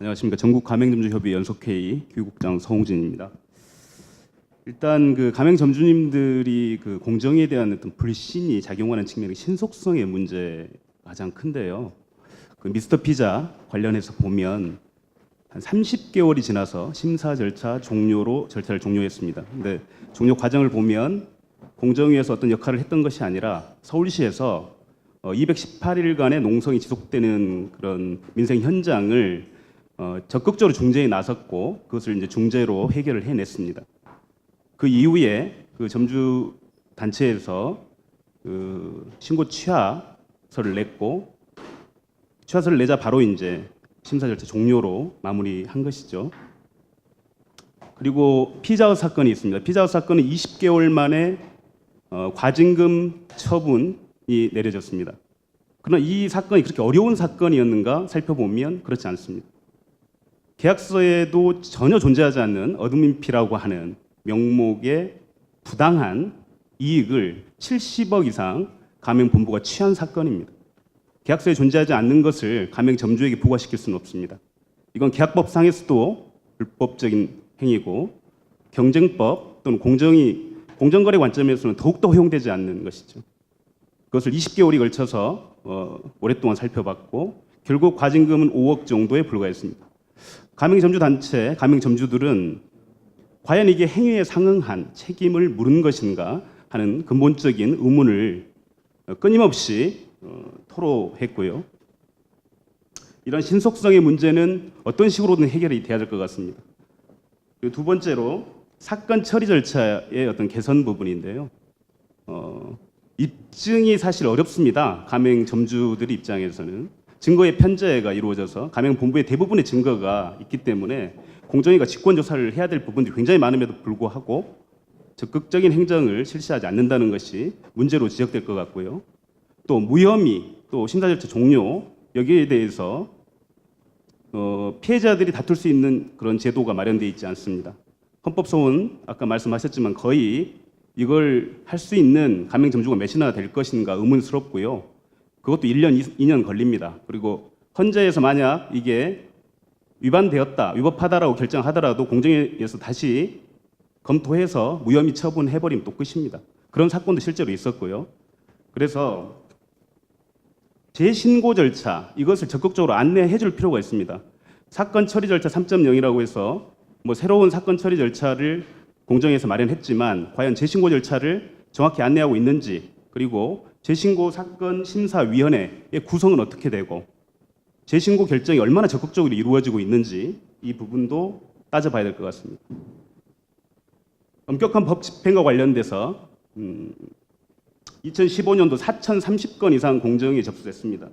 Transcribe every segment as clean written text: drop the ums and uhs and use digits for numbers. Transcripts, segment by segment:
안녕하십니까. 전국 가맹점주협의 연속회의 교육국장 서홍진입니다. 일단 그 가맹점주님들이 그 공정에 대한 어떤 불신이 작용하는 측면의 신속성의 문제 가장 큰데요. 그 미스터 피자 관련해서 보면 한 30개월이 지나서 심사 절차를 종료했습니다. 근데 종료 과정을 보면 공정위에서 어떤 역할을 했던 것이 아니라 서울시에서 218일간의 농성이 지속되는 그런 민생 현장을 적극적으로 중재에 나섰고 그것을 이제 중재로 해결을 해냈습니다. 그 이후에 그 점주 단체에서 그 신고 취하서를 냈고 취하서를 내자 바로 이제 심사 절차 종료로 마무리한 것이죠. 그리고 피자헛 사건이 있습니다. 피자헛 사건은 20개월 만에 과징금 처분이 내려졌습니다. 그러나 이 사건이 그렇게 어려운 사건이었는가 살펴보면 그렇지 않습니다. 계약서에도 전혀 존재하지 않는 어드민피라고 하는 명목의 부당한 이익을 70억 이상 가맹본부가 취한 사건입니다. 계약서에 존재하지 않는 것을 가맹점주에게 부과시킬 수는 없습니다. 이건 계약법상에서도 불법적인 행위고 경쟁법 또는 공정거래 관점에서는 더욱더 허용되지 않는 것이죠. 그것을 20개월이 걸쳐서 오랫동안 살펴봤고 결국 과징금은 5억 정도에 불과했습니다. 가맹점주단체, 가맹점주들은 과연 이게 행위에 상응한 책임을 물은 것인가 하는 근본적인 의문을 끊임없이 토로했고요. 이런 신속성의 문제는 어떤 식으로든 해결이 돼야 될 것 같습니다. 그리고 두 번째로 사건 처리 절차의 어떤 개선 부분인데요. 입증이 사실 어렵습니다. 가맹점주들 입장에서는. 증거의 편제가 이루어져서 가맹본부의 대부분의 증거가 있기 때문에 공정위가 직권조사를 해야 될 부분들이 굉장히 많음에도 불구하고 적극적인 행정을 실시하지 않는다는 것이 문제로 지적될 것 같고요. 또 무혐의, 또 심사 절차 종료 여기에 대해서 피해자들이 다툴 수 있는 그런 제도가 마련되어 있지 않습니다. 헌법소원 아까 말씀하셨지만 거의 이걸 할 수 있는 가맹점주가 몇이나 될 것인가 의문스럽고요. 그것도 1년, 2년 걸립니다. 그리고 헌재에서 만약 이게 위반되었다, 위법하다라고 결정하더라도 공정위에서 다시 검토해서 무혐의 처분해버리면 또 끝입니다. 그런 사건도 실제로 있었고요. 그래서 재신고 절차, 이것을 적극적으로 안내해 줄 필요가 있습니다. 사건 처리 절차 3.0이라고 해서 뭐 새로운 사건 처리 절차를 공정위에서 마련했지만 과연 재신고 절차를 정확히 안내하고 있는지, 그리고 재신고 사건 심사위원회의 구성은 어떻게 되고 재신고 결정이 얼마나 적극적으로 이루어지고 있는지 이 부분도 따져봐야 될 것 같습니다. 엄격한 법 집행과 관련돼서 2015년도 4,030건 이상 공정위에 접수됐습니다.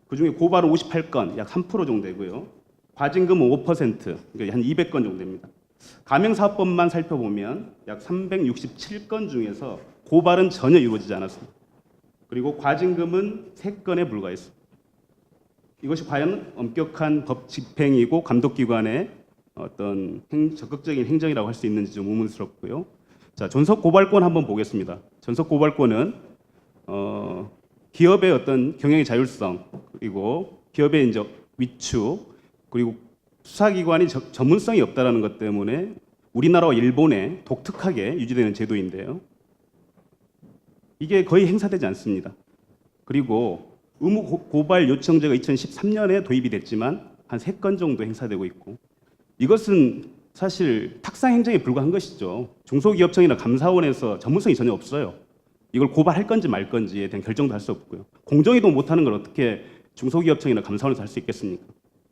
그중에 고발은 58건, 약 3% 정도 되고요. 과징금은 5%, 그러니까 한 200건 정도 됩니다. 가맹사업법만 살펴보면 약 367건 중에서 고발은 전혀 이루어지지 않았습니다. 그리고 과징금은 3건에 불과했습니다. 이것이 과연 엄격한 법 집행이고 감독기관의 어떤 적극적인 행정이라고 할 수 있는지 좀 의문스럽고요. 자, 존속 고발권 한번 보겠습니다. 존속 고발권은 기업의 어떤 경영의 자율성, 그리고 기업의 이제 위축, 그리고 수사기관이 전문성이 없다라는 것 때문에 우리나라와 일본에 독특하게 유지되는 제도인데요. 이게 거의 행사되지 않습니다. 그리고 의무 고발 요청제가 2013년에 도입이 됐지만 한 3건 정도 행사되고 있고, 이것은 사실 탁상 행정에 불과한 것이죠. 중소기업청이나 감사원에서 전문성이 전혀 없어요. 이걸 고발할 건지 말 건지에 대한 결정도 할 수 없고요. 공정위도 못하는 걸 어떻게 중소기업청이나 감사원에서 할 수 있겠습니까?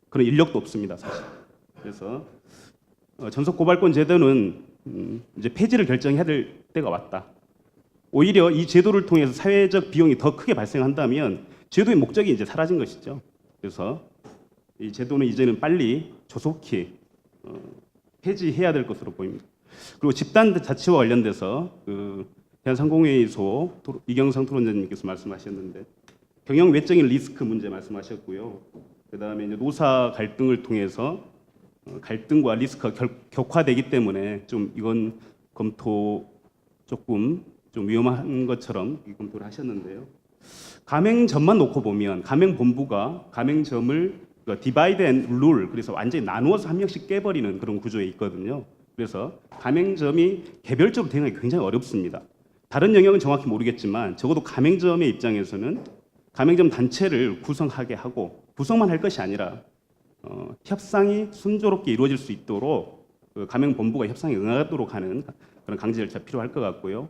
그런 인력도 없습니다, 사실. 그래서 전속 고발권 제도는 이제 폐지를 결정해야 될 때가 왔다. 오히려 이 제도를 통해서 사회적 비용이 더 크게 발생한다면 제도의 목적이 이제 사라진 것이죠. 그래서 이 제도는 이제는 빨리 조속히 폐지해야 될 것으로 보입니다. 그리고 집단 자치와 관련돼서 그 대한상공회의소 이경성 토론자님께서 말씀하셨는데 경영 외적인 리스크 문제 말씀하셨고요. 그다음에 이제 노사 갈등을 통해서 갈등과 리스크가 격화되기 때문에 좀 이건 검토 조금 좀 위험한 것처럼 검토를 하셨는데요. 가맹점만 놓고 보면 가맹본부가 가맹점을 디바이드 앤 룰, 그래서 완전히 나누어서 한 명씩 깨버리는 그런 구조에 있거든요. 그래서 가맹점이 개별적으로 대응하기 굉장히 어렵습니다. 다른 영역은 정확히 모르겠지만 적어도 가맹점의 입장에서는 가맹점 단체를 구성하게 하고 구성만 할 것이 아니라 협상이 순조롭게 이루어질 수 있도록 그 가맹본부가 협상에 응하도록 하는 그런 강제 절차가 필요할 것 같고요.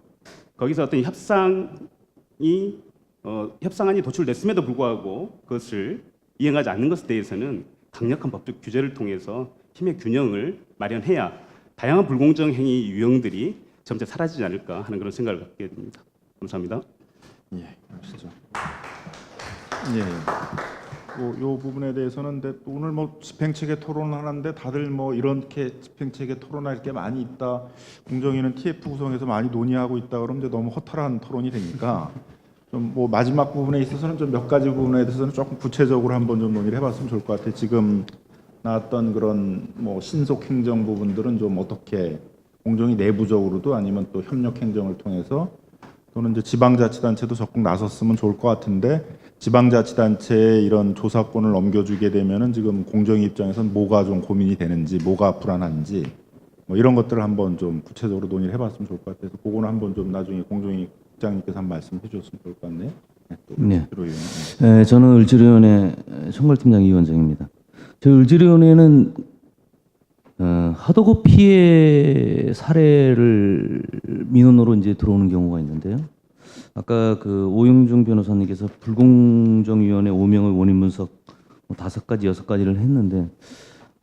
거기서 어떤 협상안이 도출됐음에도 불구하고 그것을 이행하지 않는 것에 대해서는 강력한 법적 규제를 통해서 힘의 균형을 마련해야 다양한 불공정 행위 유형들이 점차 사라지지 않을까 하는 그런 생각을 갖게 됩니다. 감사합니다. 예, 그러시죠. 예. 요 부분에 대해서는 근데 또 오늘 뭐 집행체계 토론하는데 다들 뭐 이렇게 집행체계 토론할 게 많이 있다. 공정위는 TF 구성에서 많이 논의하고 있다. 그러면 이제 너무 허탈한 토론이 되니까 좀 뭐 마지막 부분에 있어서는 좀 몇 가지 부분에 대해서는 조금 구체적으로 한번 좀 논의를 해봤으면 좋을 것 같아요. 지금 나왔던 그런 뭐 신속 행정 부분들은 좀 어떻게 공정위 내부적으로도 아니면 또 협력 행정을 통해서 또는 이제 지방자치단체도 적극 나섰으면 좋을 것 같은데 지방자치단체에 이런 조사권을 넘겨주게 되면은 지금 공정위 입장에서는 뭐가 좀 고민이 되는지 뭐가 불안한지 뭐 이런 것들을 한번 좀 구체적으로 논의를 해봤으면 좋을 것 같아서 그거는 한번 좀 나중에 공정위 국장님께서 한 말씀 해주셨으면 좋을 것 같네요. 네. 네, 저는 을지로위원회 총괄팀장 이원정입니다. 저희 을지로위원회는 하도급 피해 사례를 민원으로 이제 들어오는 경우가 있는데요. 아까 그 오영중 변호사님께서 불공정위원회 5명의 원인 분석 5가지, 6가지를 했는데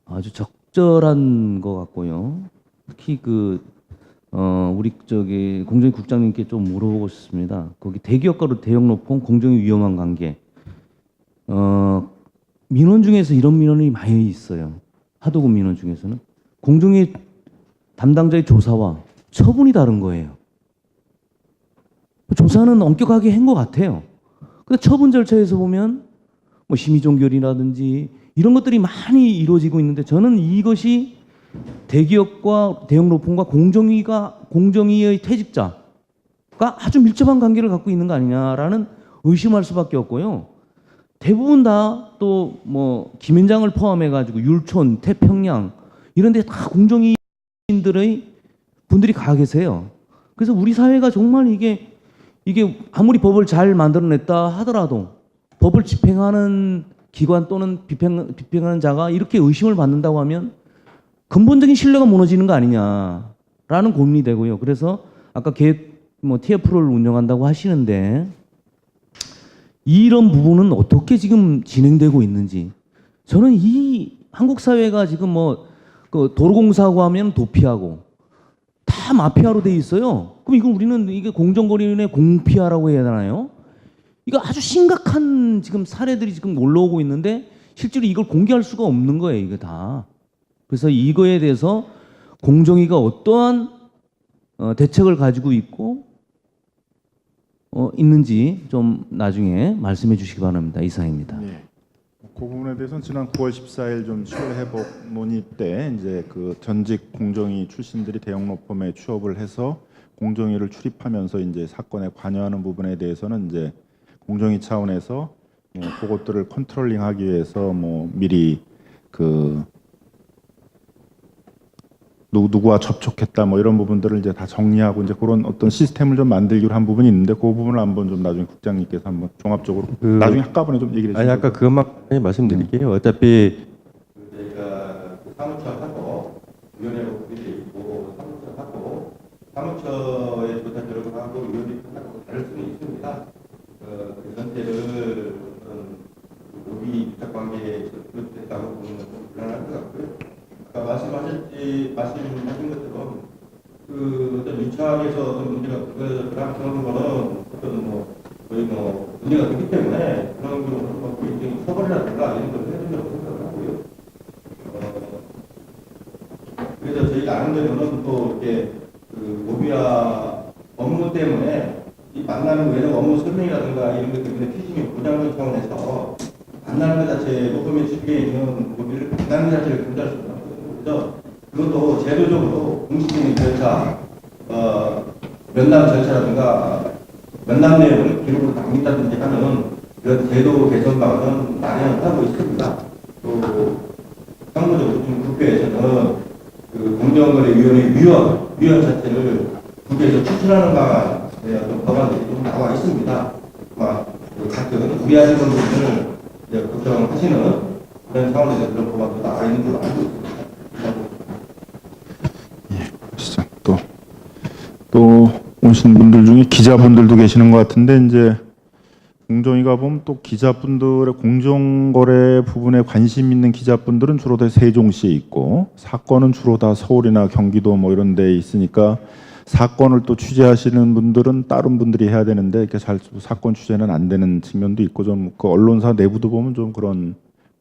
아주 적절한 것 같고요. 특히 우리 공정위 국장님께 좀 물어보고 싶습니다. 거기 대기업가로 대형 로펌 공정위 위험한 관계. 민원 중에서 이런 민원이 많이 있어요. 하도급 민원 중에서는 공정위 담당자의 조사와 처분이 다른 거예요. 조사는 엄격하게 한 것 같아요. 근데 처분 절차에서 보면 뭐 심의 종결이라든지 이런 것들이 많이 이루어지고 있는데 저는 이것이 대기업과 대형 로펌과 공정위의 퇴직자가 아주 밀접한 관계를 갖고 있는 거 아니냐라는 의심할 수밖에 없고요. 대부분 다 또 뭐 김현장을 포함해 가지고 율촌, 태평양 이런 데 다 공정위인들의 분들이 가 계세요. 그래서 우리 사회가 정말 이게 아무리 법을 잘 만들어냈다 하더라도 법을 집행하는 기관 또는 비평하는 자가 이렇게 의심을 받는다고 하면 근본적인 신뢰가 무너지는 거 아니냐라는 고민이 되고요. 그래서 아까 TF를 운영한다고 하시는데 이런 부분은 어떻게 지금 진행되고 있는지 저는 이 한국 사회가 지금 그 도로공사하고 하면 도피하고 다 마피아로 돼 있어요. 그럼 이건 우리는 이게 공정거래위원회 공피아라고 해야 되나요? 이거 아주 심각한 지금 사례들이 지금 올라오고 있는데 실제로 이걸 공개할 수가 없는 거예요. 이거 다. 그래서 이거에 대해서 공정위가 어떠한 대책을 가지고 있는지 좀 나중에 말씀해 주시기 바랍니다. 이상입니다. 네. 그 부분에 대해서는 지난 9월 14일 좀 신뢰회복 논의 때 이제 그 전직 공정위 출신들이 대형 로펌에 취업을 해서 공정위를 출입하면서 이제 사건에 관여하는 부분에 대해서는 이제 공정위 차원에서 그것들을 컨트롤링하기 위해서 미리 누구와 접촉했다 이런 부분들을 이제 다 정리하고 이제 그런 어떤 시스템을 좀 만들기로 한 부분이 있는데 그 부분을 한번 좀 나중에 국장님께서 한번 종합적으로 나중에 한꺼번에 좀 얘기를 해주세요. 아까 그것만 말씀드릴게요. 어차피 저희가 사무처하고 위원회로 구비되어 있고 사무처의 조사 결과하고 위원회 조사하고 다를 수는 있습니다. 그 전체를 로비 부착 관계에 비롯됐다고 보는 건 좀 불안할 것 같고요. 말씀하신 것처럼 어떤 유착에서 어떤 문제가 그런 거는 거의 문제가 되기 때문에 그런 경우는 일종의 처벌이라든가 이런 걸 해야 된다고 생각을 하고요. 그래서 저희가 나름대로는 또 이렇게 로비와 업무 때문에 이 만나는 외에 업무 설명이라든가 이런 것 때문에 피싱이 보장하는 차원에서 만나는 것 자체 로펌의 주변에 있는 로비를 만나는 것 자체를 금지할 수 있다. 그것도 제도적으로 공식적인 절차, 면담 절차라든가 면담 내용을 기록으로 남긴다든지 하는 그런 제도 개선 방안은 마련을 하고 있습니다. 또 상부적으로 지금 국회에서는 그 공정거래위원회 위원 자체를 국회에서 추천하는 방안의 어떤 법안들이 좀 나와 있습니다. 아마 그 같은 우려하시는 분들을 이제 걱정하시는 그런 상황에서 그런 법안도 나와 있는 걸로 알고 있습니다. 진짜 또 오신 분들 중에 기자분들도 계시는 것 같은데 이제 공정위가 보면 또 기자분들의 공정거래 부분에 관심 있는 기자분들은 주로 다 세종시에 있고 사건은 주로 다 서울이나 경기도 뭐 이런 데 있으니까 사건을 또 취재하시는 분들은 다른 분들이 해야 되는데 이렇게 잘 사건 취재는 안 되는 측면도 있고 좀 그 언론사 내부도 보면 좀 그런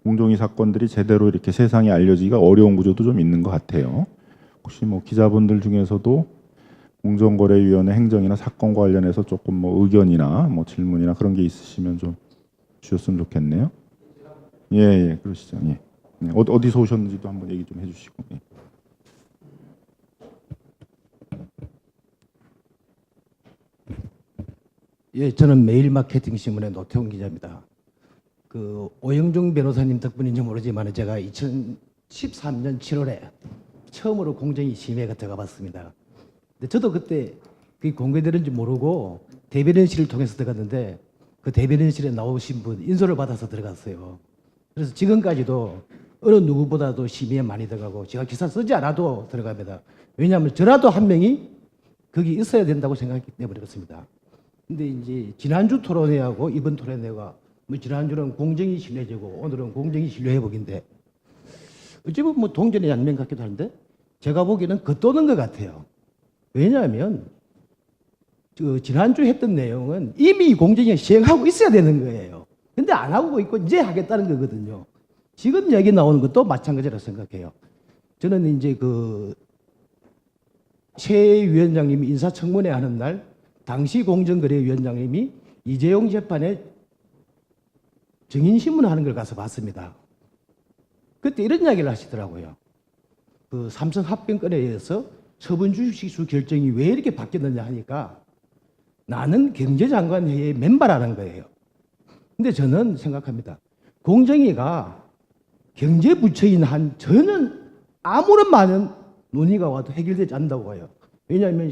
공정위 사건들이 제대로 이렇게 세상에 알려지기가 어려운 구조도 좀 있는 것 같아요. 혹시 뭐 기자분들 중에서도 공정거래위원회 행정이나 사건과 관련해서 조금 뭐 의견이나 뭐 질문이나 그런 게 있으시면 좀 주셨으면 좋겠네요. 예, 그러시죠. 예. 네, 어디서 오셨는지도 한번 얘기 좀 해주시고. 예. 예, 저는 매일마케팅신문의 노태웅 기자입니다. 그 오영종 변호사님 덕분인지 모르지만 제가 2013년 7월에 처음으로 공정위 심의회가 들어가봤습니다. 근데 저도 그때 그게 공개되는지 모르고 대변인실을 통해서 들어갔는데 그 대변인실에 나오신 분 인솔을 받아서 들어갔어요. 그래서 지금까지도 어느 누구보다도 심의에 많이 들어가고 제가 기사 쓰지 않아도 들어갑니다. 왜냐하면 저라도 한 명이 거기 있어야 된다고 생각했기 때문에 그렇습니다. 근데 이제 지난주 토론회하고 이번 토론회가 뭐 지난주는 공정이 신뢰제고 오늘은 공정이 신뢰회복인데 어찌 보면 뭐 동전의 양면 같기도 한데 제가 보기에는 겉도는 것 같아요. 왜냐하면 지난주 했던 내용은 이미 공정이 시행하고 있어야 되는 거예요. 근데 안 하고 있고 이제 하겠다는 거거든요. 지금 여기 나오는 것도 마찬가지라고 생각해요. 저는 이제 최 위원장님이 인사청문회 하는 날 당시 공정거래위원장님이 이재용 재판에 증인신문 하는 걸 가서 봤습니다. 그때 이런 이야기를 하시더라고요. 그 삼성 합병건에 의해서 처분 주식수 결정이 왜 이렇게 바뀌었느냐 하니까 나는 경제장관회의의 멤버라는 거예요. 근데 저는 생각합니다. 공정위가 경제부처인 한 저는 아무런 많은 논의가 와도 해결되지 않는다고 봐요. 왜냐하면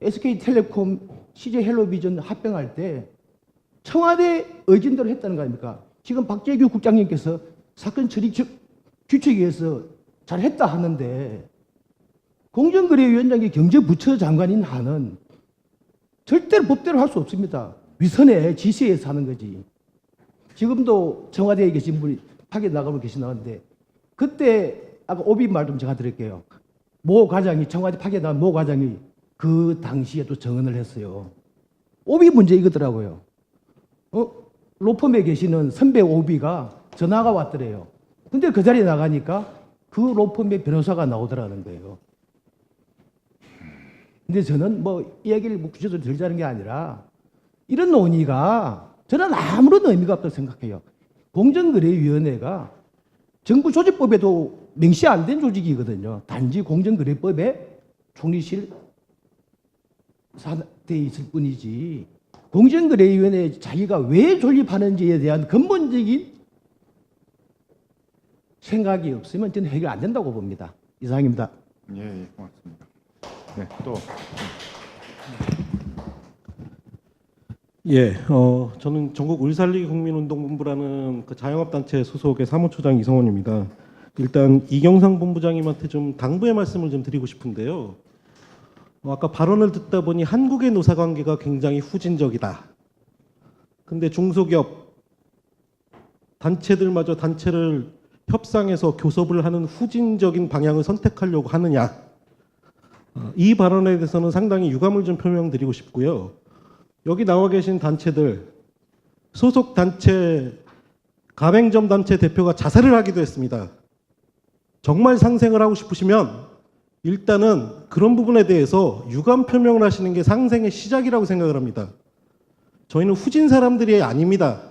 SK텔레콤, CJ헬로비전 합병할 때 청와대 의진대로 했다는 거 아닙니까? 지금 박재규 국장님께서 사건 처리 규칙위에서 잘했다 하는데 공정거래위원장이 경제부처 장관인 한은 절대로 법대로 할 수 없습니다. 위선의 지시에 사는 거지. 지금도 청와대에 계신 분이 파견 나가고 계시나는데 그때 아까 오비 말 좀 제가 드릴게요. 모 과장이 청와대 파견 나간 모 과장이 그 당시에 또 정언을 했어요. 오비 문제 이거더라고요. 로펌에 계시는 선배 오비가 전화가 왔더래요. 근데 그 자리에 나가니까 그 로펌의 변호사가 나오더라는 거예요. 근데 저는 뭐 이 얘기를 뭐 구체적으로 들자는 게 아니라 이런 논의가 저는 아무런 의미가 없다고 생각해요. 공정거래위원회가 정부 조직법에도 명시 안 된 조직이거든요. 단지 공정거래법에 총리실 돼 있을 뿐이지 공정거래위원회 자기가 왜 존립하는지에 대한 근본적인 생각이 없으면 저는 해결 안 된다고 봅니다. 이상입니다. 예, 고맙습니다. 네, 또 예, 저는 전국 울살리기 국민운동본부라는 그 자영업단체 소속의 사무처장 이성원입니다. 일단 이경상 본부장님한테 좀 당부의 말씀을 좀 드리고 싶은데요. 아까 발언을 듣다 보니 한국의 노사관계가 굉장히 후진적이다. 근데 중소기업 단체들마저 단체를 협상해서 교섭을 하는 후진적인 방향을 선택하려고 하느냐. 이 발언에 대해서는 상당히 유감을 좀 표명드리고 싶고요. 여기 나와 계신 단체들, 소속 단체, 가맹점 단체 대표가 자살을 하기도 했습니다. 정말 상생을 하고 싶으시면 일단은 그런 부분에 대해서 유감 표명을 하시는 게 상생의 시작이라고 생각을 합니다. 저희는 후진 사람들이 아닙니다.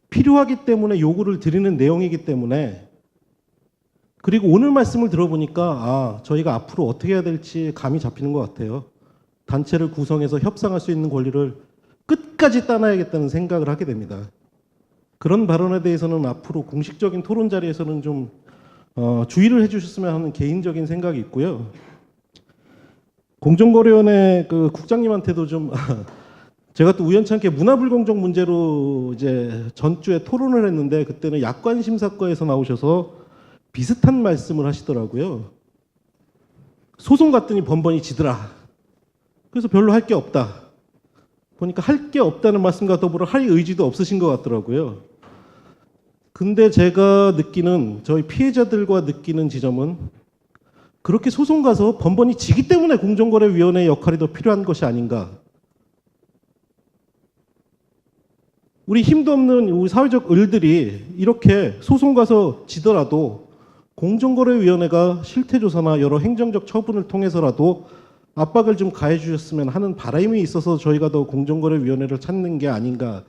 필요하기 때문에 요구를 드리는 내용이기 때문에. 그리고 오늘 말씀을 들어보니까 저희가 앞으로 어떻게 해야 될지 감이 잡히는 것 같아요. 단체를 구성해서 협상할 수 있는 권리를 끝까지 따놔야겠다는 생각을 하게 됩니다. 그런 발언에 대해서는 앞으로 공식적인 토론 자리에서는 좀 주의를 해주셨으면 하는 개인적인 생각이 있고요. 공정거래위원회 그 국장님한테도 좀 제가 또 우연찮게 문화불공정 문제로 이제 전주에 토론을 했는데 그때는 약관심사과에서 나오셔서 비슷한 말씀을 하시더라고요. 소송 갔더니 번번이 지더라. 그래서 별로 할 게 없다. 보니까 할 게 없다는 말씀과 더불어 할 의지도 없으신 것 같더라고요. 근데 제가 느끼는 저희 피해자들과 느끼는 지점은 그렇게 소송 가서 번번이 지기 때문에 공정거래위원회의 역할이 더 필요한 것이 아닌가. 우리 힘도 없는 우리 사회적 을들이 이렇게 소송 가서 지더라도 공정거래위원회가 실태조사나 여러 행정적 처분을 통해서라도 압박을 좀 가해 주셨으면 하는 바람이 있어서 저희가 더 공정거래위원회를 찾는 게 아닌가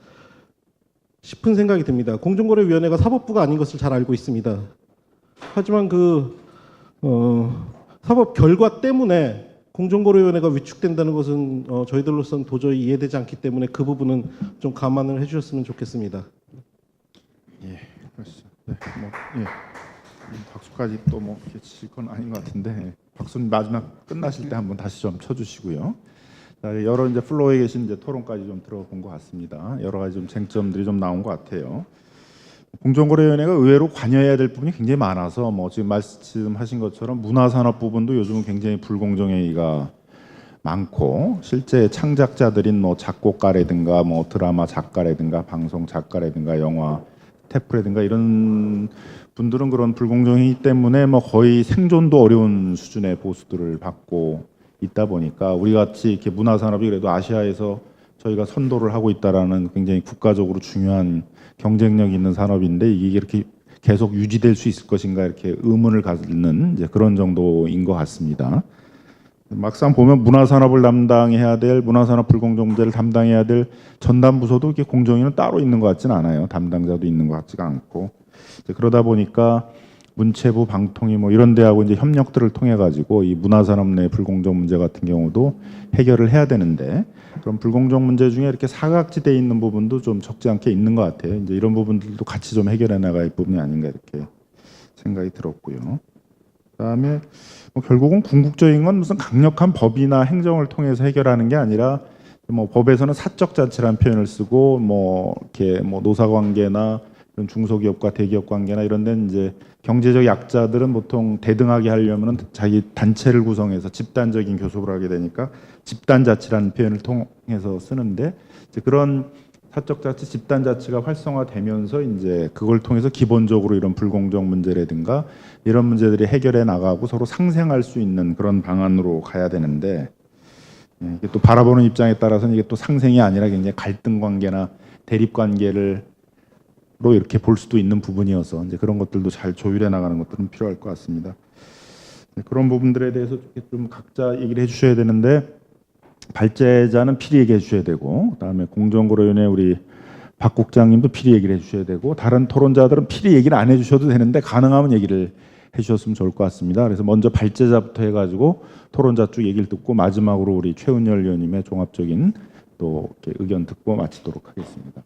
싶은 생각이 듭니다. 공정거래위원회가 사법부가 아닌 것을 잘 알고 있습니다. 하지만 사법 결과 때문에 공정거래위원회가 위축된다는 것은 저희들로서는 도저히 이해되지 않기 때문에 그 부분은 좀 감안을 해주셨으면 좋겠습니다. 예, 그렇죠. 네, 박수까지 또 뭐 이렇게 칠 건 아닌 것 같은데 박수는 마지막 끝나실 때 한번 다시 좀 쳐주시고요. 자, 여러 이제 플로어에 계신 이제 토론까지 좀 들어본 것 같습니다. 여러 가지 좀 쟁점들이 좀 나온 것 같아요. 공정거래위원회가 의외로 관여해야 될 부분이 굉장히 많아서 뭐 지금 말씀하신 것처럼 문화산업 부분도 요즘은 굉장히 불공정행위가 많고 실제 창작자들인 뭐 작곡가라든가 뭐 드라마 작가라든가 방송 작가라든가 영화 태프라든가 이런 분들은 그런 불공정행위 때문에 뭐 거의 생존도 어려운 수준의 보수들을 받고 있다 보니까 우리 같이 이렇게 문화산업이 그래도 아시아에서 저희가 선도를 하고 있다라는 굉장히 국가적으로 중요한 경쟁력 있는 산업인데 이게 이렇게 계속 유지될 수 있을 것인가 이렇게 의문을 갖는 이제 그런 정도인 것 같습니다. 막상 보면 문화산업을 담당해야 될 문화산업 불공정 문제를 담당해야 될 전담부서도 이렇게 공정위는 따로 있는 것 같지는 않아요. 담당자도 있는 것 같지가 않고 이제 그러다 보니까 문체부, 방통위 뭐 이런 데하고 이제 협력들을 통해 가지고 이 문화산업 내 불공정 문제 같은 경우도 해결을 해야 되는데 그런 불공정 문제 중에 이렇게 사각지대에 있는 부분도 좀 적지 않게 있는 것 같아요. 이제 이런 부분들도 같이 좀 해결해 나갈 부분이 아닌가 이렇게 생각이 들었고요. 그다음에 뭐 결국은 궁극적인 건 무슨 강력한 법이나 행정을 통해서 해결하는 게 아니라 뭐 법에서는 사적 자치라는 표현을 쓰고 뭐 이렇게 뭐 노사관계나 이런 중소기업과 대기업 관계나 이런 데는 이제 경제적 약자들은 보통 대등하게 하려면은 자기 단체를 구성해서 집단적인 교섭을 하게 되니까 집단 자치라는 표현을 통해서 쓰는데 이제 그런 사적 자치, 집단 자치가 활성화되면서 이제 그걸 통해서 기본적으로 이런 불공정 문제라든가 이런 문제들이 해결해 나가고 서로 상생할 수 있는 그런 방안으로 가야 되는데 이게 또 바라보는 입장에 따라서는 이게 또 상생이 아니라 굉장히 갈등 관계나 대립 관계를 로 이렇게 볼 수도 있는 부분이어서 이제 그런 것들도 잘 조율해 나가는 것들은 필요할 것 같습니다. 그런 부분들에 대해서 좀 각자 얘기를 해주셔야 되는데 발제자는 필히 얘기해 주셔야 되고 그다음에 공정거래위원회 우리 박 국장님도 필히 얘기를 해주셔야 되고 다른 토론자들은 필히 얘기를 안 해주셔도 되는데 가능하면 얘기를 해주셨으면 좋을 것 같습니다. 그래서 먼저 발제자부터 해가지고 토론자 쭉 얘기를 듣고 마지막으로 우리 최은열 의원님의 종합적인 또 이렇게 의견 듣고 마치도록 하겠습니다.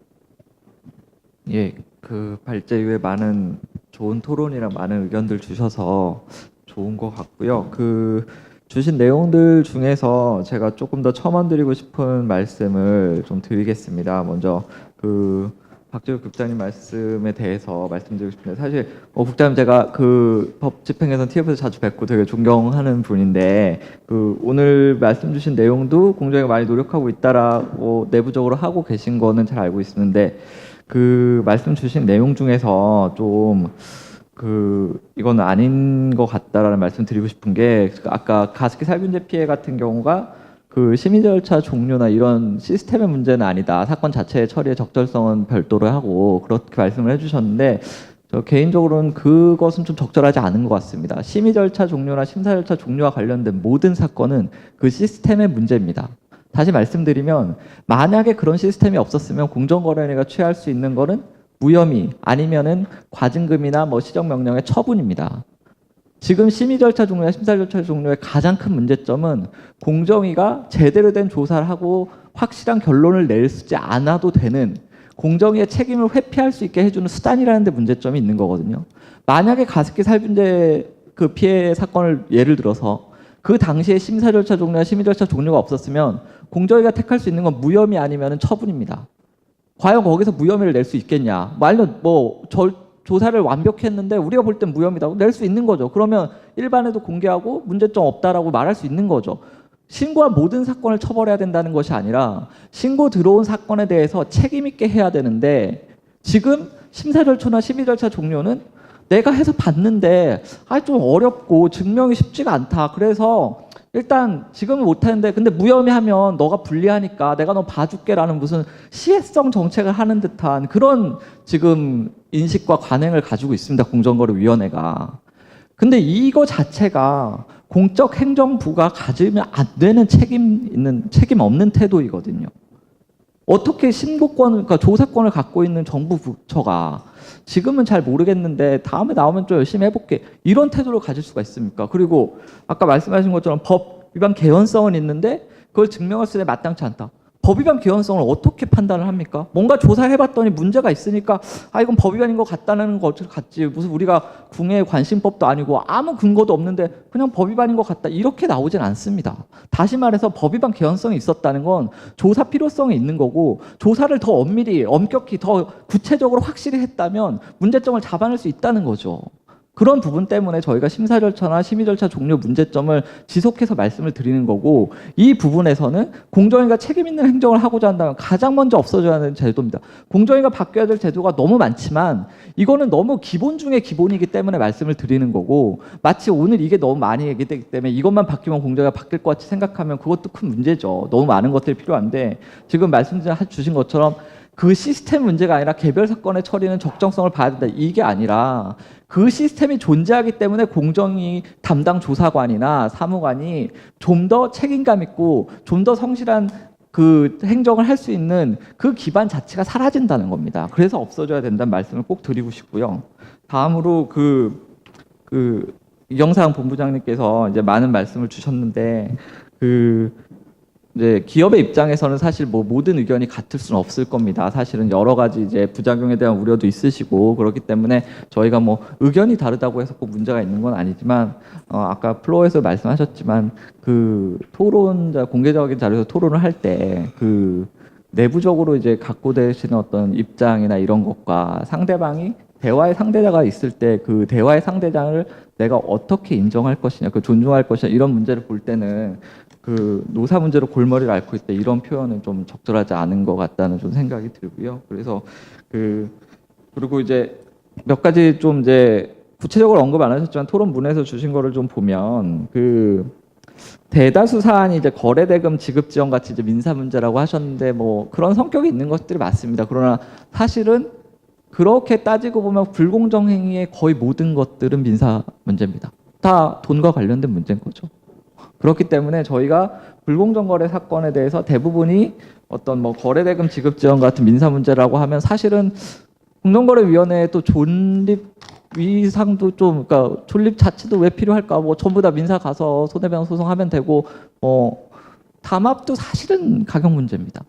예, 그 발제 이후에 많은 좋은 토론이랑 많은 의견들 주셔서 좋은 것 같고요. 그 주신 내용들 중에서 제가 조금 더 첨언드리고 싶은 말씀을 좀 드리겠습니다. 먼저 그 박재욱 국장님 말씀에 대해서 말씀드리고 싶은데 사실 국장님 제가 그 법 집행에서 TF에서 자주 뵙고 되게 존경하는 분인데 그 오늘 말씀 주신 내용도 공정위가 많이 노력하고 있다라고 내부적으로 하고 계신 거는 잘 알고 있는데 그 말씀 주신 내용 중에서 좀 이거는 아닌 것 같다라는 말씀 드리고 싶은 게 아까 가습기 살균제 피해 같은 경우가 그 심의 절차 종료나 이런 시스템의 문제는 아니다. 사건 자체의 처리의 적절성은 별도로 하고 그렇게 말씀을 해주셨는데 저 개인적으로는 그것은 좀 적절하지 않은 것 같습니다. 심의 절차 종료나 심사 절차 종료와 관련된 모든 사건은 그 시스템의 문제입니다. 다시 말씀드리면 만약에 그런 시스템이 없었으면 공정거래위원회가 취할 수 있는 거는 무혐의 아니면은 과징금이나 뭐 시정명령의 처분입니다. 지금 심의 절차 종료나 심사 절차 종료의 가장 큰 문제점은 공정위가 제대로 된 조사를 하고 확실한 결론을 내지 않아도 되는 공정위의 책임을 회피할 수 있게 해주는 수단이라는 데 문제점이 있는 거거든요. 만약에 가습기 살균제 그 피해 사건을 예를 들어서 그 당시에 심사 절차 종료와 심의 절차 종료가 없었으면 공정위가 택할 수 있는 건 무혐의 아니면 처분입니다. 과연 거기서 무혐의를 낼 수 있겠냐? 말로 조사를 완벽히 했는데 우리가 볼 땐 무혐의다고 낼 수 있는 거죠. 그러면 일반에도 공개하고 문제점 없다라고 말할 수 있는 거죠. 신고한 모든 사건을 처벌해야 된다는 것이 아니라 신고 들어온 사건에 대해서 책임 있게 해야 되는데 지금 심사 절차나 심의 절차 종료는 내가 해서 봤는데 좀 어렵고 증명이 쉽지가 않다. 그래서 일단 지금은 못하는데 근데 무혐의하면 너가 불리하니까 내가 너 봐줄게라는 무슨 시혜성 정책을 하는 듯한 그런 지금 인식과 관행을 가지고 있습니다. 공정거래위원회가. 근데 이거 자체가 공적행정부가 가지면 안 되는 책임 없는 태도이거든요. 어떻게 신고권, 그러니까 조사권을 갖고 있는 정부 부처가 지금은 잘 모르겠는데 다음에 나오면 좀 열심히 해볼게. 이런 태도를 가질 수가 있습니까? 그리고 아까 말씀하신 것처럼 법 위반 개연성은 있는데 그걸 증명할 수 있는 마땅치 않다. 법 위반 개연성을 어떻게 판단을 합니까? 뭔가 조사를 해봤더니 문제가 있으니까 이건 법 위반인 것 같다는 거 같지. 무슨 우리가 궁예 관심법도 아니고 아무 근거도 없는데 그냥 법 위반인 것 같다. 이렇게 나오진 않습니다. 다시 말해서 법 위반 개연성이 있었다는 건 조사 필요성이 있는 거고 조사를 더 엄밀히 엄격히 더 구체적으로 확실히 했다면 문제점을 잡아낼 수 있다는 거죠. 그런 부분 때문에 저희가 심사 절차나 심의 절차 종료 문제점을 지속해서 말씀을 드리는 거고 이 부분에서는 공정위가 책임 있는 행정을 하고자 한다면 가장 먼저 없어져야 하는 제도입니다. 공정위가 바뀌어야 될 제도가 너무 많지만 이거는 너무 기본 중에 기본이기 때문에 말씀을 드리는 거고 마치 오늘 이게 너무 많이 얘기되기 때문에 이것만 바뀌면 공정위가 바뀔 것 같이 생각하면 그것도 큰 문제죠. 너무 많은 것들이 필요한데 지금 말씀 주신 것처럼 그 시스템 문제가 아니라 개별 사건의 처리는 적정성을 봐야 된다. 이게 아니라 그 시스템이 존재하기 때문에 공정위 담당 조사관이나 사무관이 좀 더 책임감 있고 좀 더 성실한 그 행정을 할 수 있는 그 기반 자체가 사라진다는 겁니다. 그래서 없어져야 된다는 말씀을 꼭 드리고 싶고요. 다음으로 이영상 본부장님께서 이제 많은 말씀을 주셨는데 이제 기업의 입장에서는 사실 뭐 모든 의견이 같을 수는 없을 겁니다. 사실은 여러 가지 이제 부작용에 대한 우려도 있으시고 그렇기 때문에 저희가 뭐 의견이 다르다고 해서 꼭 문제가 있는 건 아니지만 아까 플로어에서 말씀하셨지만 그 토론자 공개적인 자료에서 토론을 할 때 내부적으로 이제 갖고 계시는 어떤 입장이나 이런 것과 상대방이 대화의 상대자가 있을 때 그 대화의 상대자를 내가 어떻게 인정할 것이냐, 존중할 것이냐 이런 문제를 볼 때는 노사 문제로 골머리를 앓고 있다 이런 표현은 좀 적절하지 않은 것 같다는 좀 생각이 들고요. 그래서 그리고 이제 몇 가지 좀 이제 구체적으로 언급 안 하셨지만 토론문에서 주신 거를 좀 보면 대다수 사안이 이제 거래대금 지급 지원 같이 이제 민사 문제라고 하셨는데 뭐 그런 성격이 있는 것들이 맞습니다. 그러나 사실은 그렇게 따지고 보면 불공정 행위의 거의 모든 것들은 민사 문제입니다. 다 돈과 관련된 문제인 거죠. 그렇기 때문에 저희가 불공정 거래 사건에 대해서 대부분이 어떤 뭐 거래대금 지급 지원 같은 민사 문제라고 하면 사실은 공정거래위원회의 또 존립 위상도 좀 그러니까 존립 자체도 왜 필요할까? 뭐 전부 다 민사 가서 손해배상 소송하면 되고 담합도 사실은 가격 문제입니다.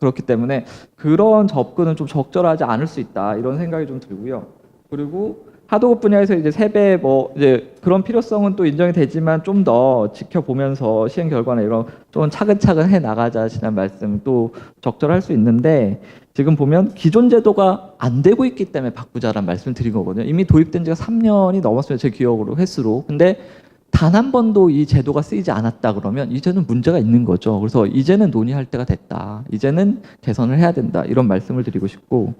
그렇기 때문에 그런 접근은 좀 적절하지 않을 수 있다 이런 생각이 좀 들고요. 그리고 하도급 분야에서 이제 세배 뭐 이제 그런 필요성은 또 인정이 되지만 좀 더 지켜보면서 시행 결과나 이런 좀 차근차근 해 나가자시는 말씀 또 적절할 수 있는데 지금 보면 기존 제도가 안 되고 있기 때문에 바꾸자라는 말씀을 드린 거거든요. 이미 도입된 지가 3년이 넘었어요. 제 기억으로 횟수로. 근데 단 한 번도 이 제도가 쓰이지 않았다 그러면 이제는 문제가 있는 거죠. 그래서 이제는 논의할 때가 됐다. 이제는 개선을 해야 된다. 이런 말씀을 드리고 싶고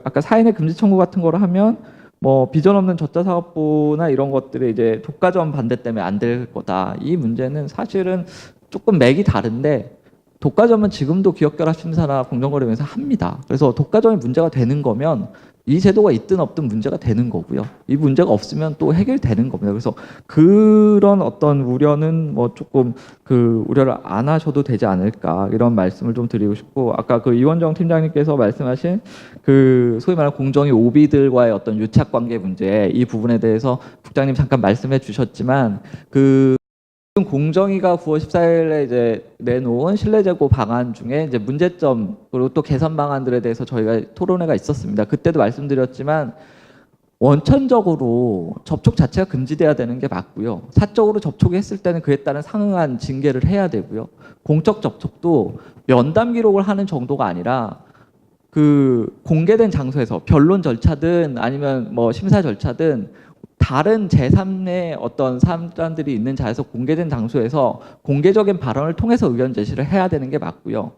아까 사인의 금지 청구 같은 거를 하면 뭐 비전 없는 적자사업부나 이런 것들이 이제 독과점 반대 때문에 안 될 거다. 이 문제는 사실은 조금 맥이 다른데 독과점은 지금도 기업결합심사나 공정거래위원회에서 합니다. 그래서 독과점이 문제가 되는 거면 이 제도가 있든 없든 문제가 되는 거고요. 이 문제가 없으면 또 해결되는 겁니다. 그래서 그런 어떤 우려는 뭐 조금 우려를 안 하셔도 되지 않을까 이런 말씀을 좀 드리고 싶고 아까 이원정 팀장님께서 말씀하신 소위 말하는 공정위 오비들과의 어떤 유착 관계 문제 이 부분에 대해서 국장님 잠깐 말씀해 주셨지만 지금 공정위가 9월 14일에 이제 내놓은 신뢰제고 방안 중에 이제 문제점 그리고 또 개선 방안들에 대해서 저희가 토론회가 있었습니다. 그때도 말씀드렸지만 원천적으로 접촉 자체가 금지돼야 되는 게 맞고요. 사적으로 접촉했을 때는 그에 따른 상응한 징계를 해야 되고요. 공적 접촉도 면담 기록을 하는 정도가 아니라 그 공개된 장소에서 변론 절차든 아니면 뭐 심사 절차든 다른 제3의 어떤 사람들이 있는 자리에서 공개된 장소에서 공개적인 발언을 통해서 의견 제시를 해야 되는 게 맞고요.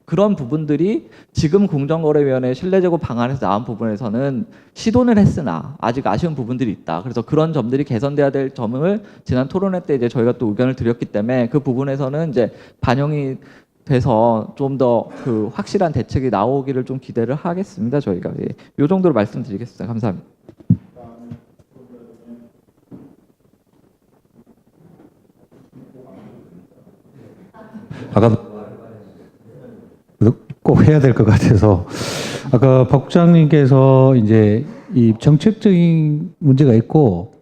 그런 부분들이 지금 공정거래위원회 신뢰제고 방안에서 나온 부분에서는 시도는 했으나 아직 아쉬운 부분들이 있다. 그래서 그런 점들이 개선돼야 될 점을 지난 토론회 때 이제 저희가 또 의견을 드렸기 때문에 그 부분에서는 이제 반영이 돼서 좀 더 그 확실한 대책이 나오기를 좀 기대를 하겠습니다. 저희가 예. 이 정도로 말씀드리겠습니다. 감사합니다. 아까 꼭 해야 될 것 같아서 아까 박 국장님께서 이제 이 정책적인 문제가 있고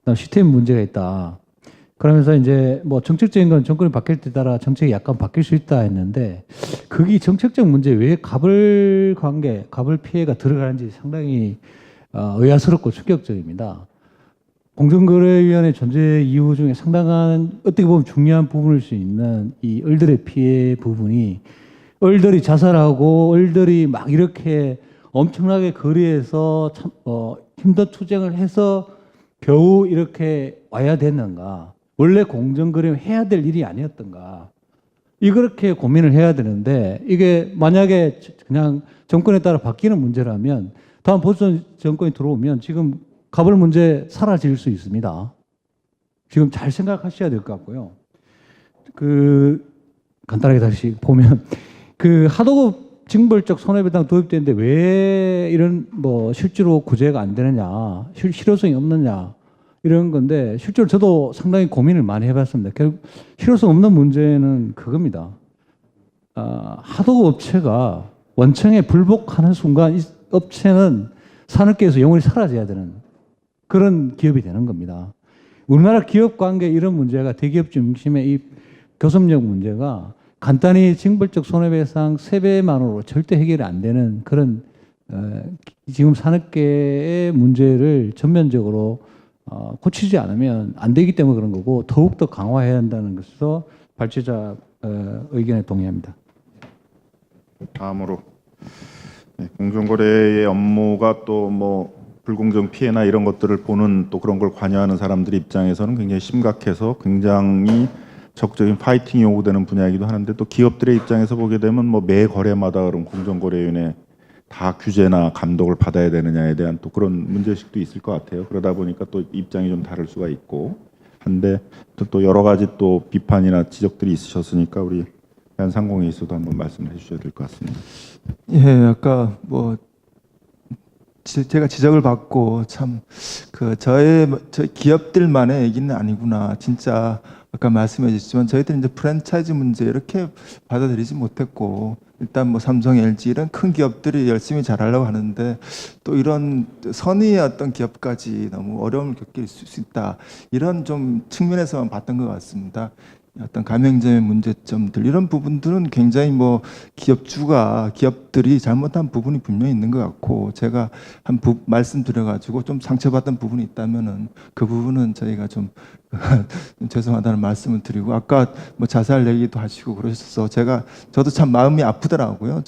그다음 시스템 문제가 있다. 그러면서 이제 뭐 정책적인 건 정권이 바뀔 때 따라 정책이 약간 바뀔 수 있다 했는데 그게 정책적 문제 왜 갑을 관계, 갑을 피해가 들어가는지 상당히 의아스럽고 충격적입니다. 공정거래위원회 존재 이유 중에 상당한 어떻게 보면 중요한 부분일 수 있는 이 을들의 피해 부분이 을들이 자살하고 을들이 막 이렇게 엄청나게 거리에서 참, 힘든 투쟁을 해서 겨우 이렇게 와야 됐는가? 원래 공정거래는 해야 될 일이 아니었던가? 이렇게 고민을 해야 되는데 이게 만약에 그냥 정권에 따라 바뀌는 문제라면 다음 보수 정권이 들어오면 지금 갑을 문제 사라질 수 있습니다. 지금 잘 생각하셔야 될 것 같고요. 간단하게 다시 보면 하도급 징벌적 손해배상 도입되는데 왜 이런 뭐 실제로 구제가 안 되느냐, 실효성이 없느냐 이런 건데 실제로 저도 상당히 고민을 많이 해봤습니다. 결국 실효성 없는 문제는 그겁니다. 하도급 업체가 원청에 불복하는 순간 이 업체는 산업계에서 영원히 사라져야 되는 그런 기업이 되는 겁니다. 우리나라 기업 관계 이런 문제가 대기업 중심의 이 교섭력 문제가 간단히 징벌적 손해배상 세배만으로 절대 해결이 안 되는 그런 지금 산업계의 문제를 전면적으로 고치지 않으면 안 되기 때문에 그런 거고 더욱더 강화해야 한다는 것에서 발제자 의견에 동의합니다. 다음으로 공정거래의 업무가 또 뭐 불공정 피해나 이런 것들을 보는 또 그런 걸 관여하는 사람들 입장에서는 굉장히 심각해서 굉장히 적극적인 파이팅이 요구되는 분야이기도 하는데 또 기업들의 입장에서 보게 되면 뭐 매 거래마다 그런 공정거래위원회 다 규제나 감독을 받아야 되느냐에 대한 또 그런 문제의식도 있을 것 같아요. 그러다 보니까 또 입장이 좀 다를 수가 있고 한데 또 여러 가지 또 비판이나 지적들이 있으셨으니까 우리 한상공회의소도 한번 말씀해 주셔야 될 것 같습니다. 예, 아까 뭐 제가 지적을 받고 참 저희 기업들만의 얘기는 아니구나. 진짜 아까 말씀해 주셨지만 저희들은 이제 프랜차이즈 문제 이렇게 받아들이지 못했고 일단 뭐 삼성, LG 이런 큰 기업들이 열심히 잘하려고 하는데 또 이런 선의의 어떤 기업까지 너무 어려움을 겪을 수 있다. 이런 좀 측면에서만 봤던 것 같습니다. 어떤 가맹점의 문제점들 이런 부분들은 굉장히 뭐 기업들이 잘못한 부분이 분명히 있는 것 같고 제가 말씀드려가지고 좀 상처받은 부분이 있다면은 그 부분은 저희가 좀 죄송하다는 말씀을 드리고 아까 뭐 자살 얘기도 하시고 그러셔서 저도 참 마음이 아프더라고요.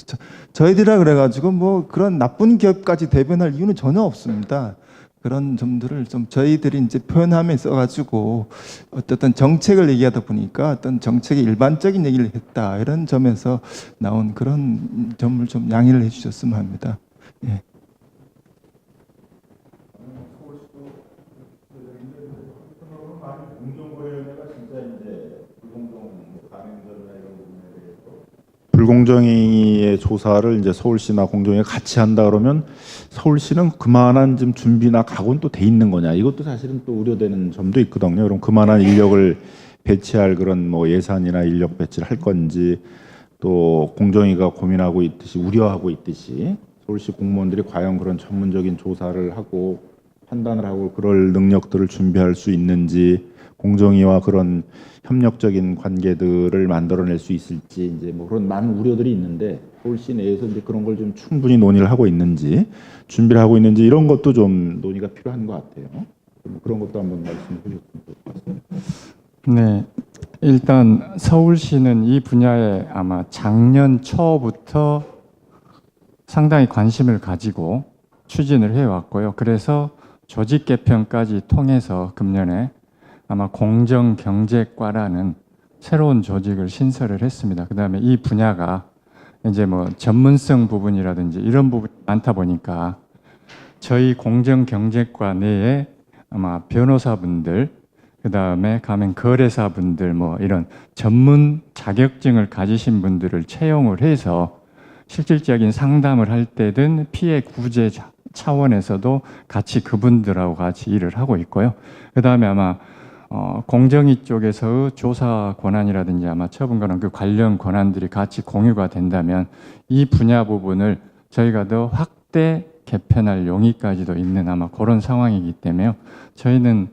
저희들이라 그래가지고 뭐 그런 나쁜 기업까지 대변할 이유는 전혀 없습니다. 그런 점들을 좀 저희들이 이제 표현함에 있어가지고 어떤 정책을 얘기하다 보니까 어떤 정책의 일반적인 얘기를 했다 이런 점에서 나온 그런 점을 좀 양해를 해주셨으면 합니다. 예. 불공정의 조사를 이제 서울시나 공정위가 같이 한다 그러면 서울시는 그만한 좀 준비나 각오는 또 돼 있는 거냐 이것도 사실은 또 우려되는 점도 있거든요. 그럼 그만한 인력을 배치할 그런 뭐 예산이나 인력 배치를 할 건지 또 공정위가 고민하고 있듯이 우려하고 있듯이 서울시 공무원들이 과연 그런 전문적인 조사를 하고 판단을 하고 그럴 능력들을 준비할 수 있는지 공정위와 그런 협력적인 관계들을 만들어낼 수 있을지 이제 뭐 그런 많은 우려들이 있는데 서울시 내에서 이제 그런 걸 좀 충분히 논의를 하고 있는지 준비를 하고 있는지 이런 것도 좀 논의가 필요한 것 같아요. 뭐 그런 것도 한번 말씀해 주셨으면 좋을 것 같습니다. 네, 일단 서울시는 이 분야에 아마 작년 초부터 상당히 관심을 가지고 추진을 해왔고요. 그래서 조직 개편까지 통해서 금년에 아마 공정경제과라는 새로운 조직을 신설을 했습니다. 그다음에 이 분야가 이제 뭐 전문성 부분이라든지 이런 부분이 많다 보니까 저희 공정경제과 내에 아마 변호사분들, 그다음에 가면 거래사분들 뭐 이런 전문 자격증을 가지신 분들을 채용을 해서 실질적인 상담을 할 때든 피해 구제 차원에서도 같이 그분들하고 같이 일을 하고 있고요. 그다음에 아마 공정위 쪽에서의 조사 권한이라든지 아마 처분 권한 그 관련 권한들이 같이 공유가 된다면 이 분야 부분을 저희가 더 확대 개편할 용의까지도 있는 아마 그런 상황이기 때문에 저희는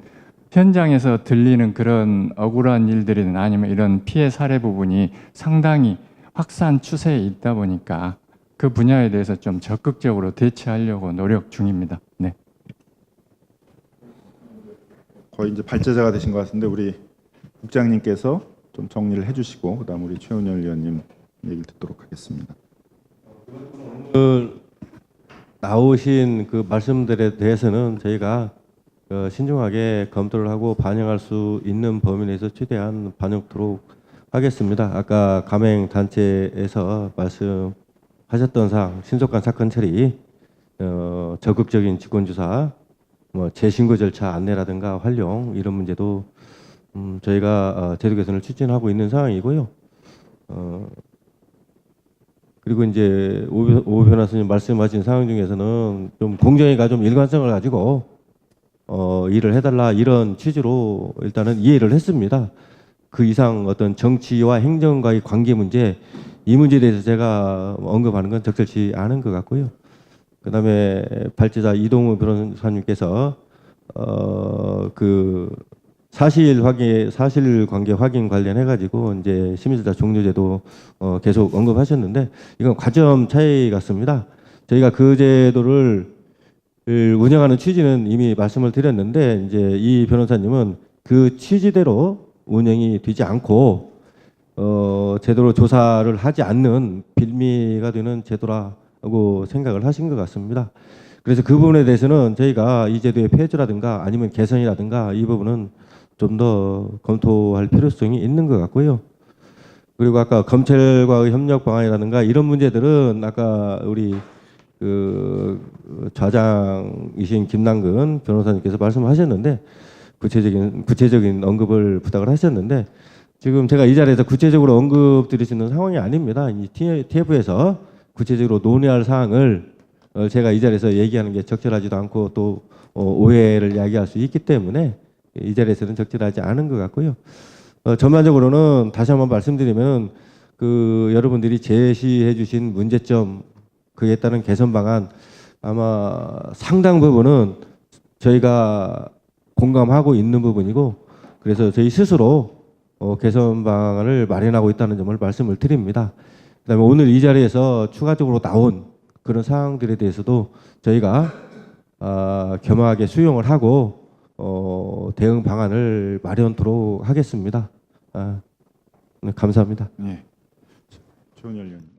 현장에서 들리는 그런 억울한 일들이든 아니면 이런 피해 사례 부분이 상당히 확산 추세에 있다 보니까 그 분야에 대해서 좀 적극적으로 대처하려고 노력 중입니다. 네. 거의 이제 발제자가 되신 것 같은데 우리 국장님께서 좀 정리를 해주시고 그다음 우리 최은열 위원님 얘기를 듣도록 하겠습니다. 나오신 그 말씀들에 대해서는 저희가 신중하게 검토를 하고 반영할 수 있는 범위 내에서 최대한 반영토록 하겠습니다. 아까 가맹 단체에서 말씀하셨던 사항, 신속한 사건 처리, 적극적인 직권 조사, 뭐 재신고 절차 안내라든가 활용 이런 문제도 저희가 제도 개선을 추진하고 있는 상황이고요. 그리고 이제 오 변호사님 말씀하신 상황 중에서는 좀 공정위가 좀 일관성을 가지고 일을 해달라 이런 취지로 일단은 이해를 했습니다. 그 이상 어떤 정치와 행정과의 관계 문제 이 문제에 대해서 제가 언급하는 건 적절치 않은 것 같고요. 그다음에 발제자 이동우 변호사님께서 그 사실관계 확인 관련해 가지고 이제 시민사자 종료제도 계속 언급하셨는데 이건 관점 차이 같습니다. 저희가 그 제도를 운영하는 취지는 이미 말씀을 드렸는데 이제 이 변호사님은 그 취지대로 운영이 되지 않고 제대로 조사를 하지 않는 빌미가 되는 제도라고 생각을 하신 것 같습니다. 그래서 그 부분에 대해서는 저희가 이 제도의 폐지라든가 아니면 개선이라든가 이 부분은 좀 더 검토할 필요성이 있는 것 같고요. 그리고 아까 검찰과의 협력 방안이라든가 이런 문제들은 아까 우리 그 좌장이신 김남근 변호사님께서 말씀하셨는데 구체적인 언급을 부탁을 하셨는데 지금 제가 이 자리에서 구체적으로 언급 드릴 수 있는 상황이 아닙니다. 이 TF에서 구체적으로 논의할 사항을 제가 이 자리에서 얘기하는 게 적절하지도 않고 또 오해를 야기할 수 있기 때문에 이 자리에서는 적절하지 않은 것 같고요. 전반적으로는 다시 한번 말씀드리면 그 여러분들이 제시해 주신 문제점 그에 따른 개선 방안 아마 상당 부분은 저희가 공감하고 있는 부분이고 그래서 저희 스스로 개선 방안을 마련하고 있다는 점을 말씀을 드립니다. 그다음에 오늘 이 자리에서 추가적으로 나온 그런 사항들에 대해서도 저희가 겸허하게 수용을 하고 대응 방안을 마련토록 하겠습니다. 네, 감사합니다. 네, 최은열 위원님.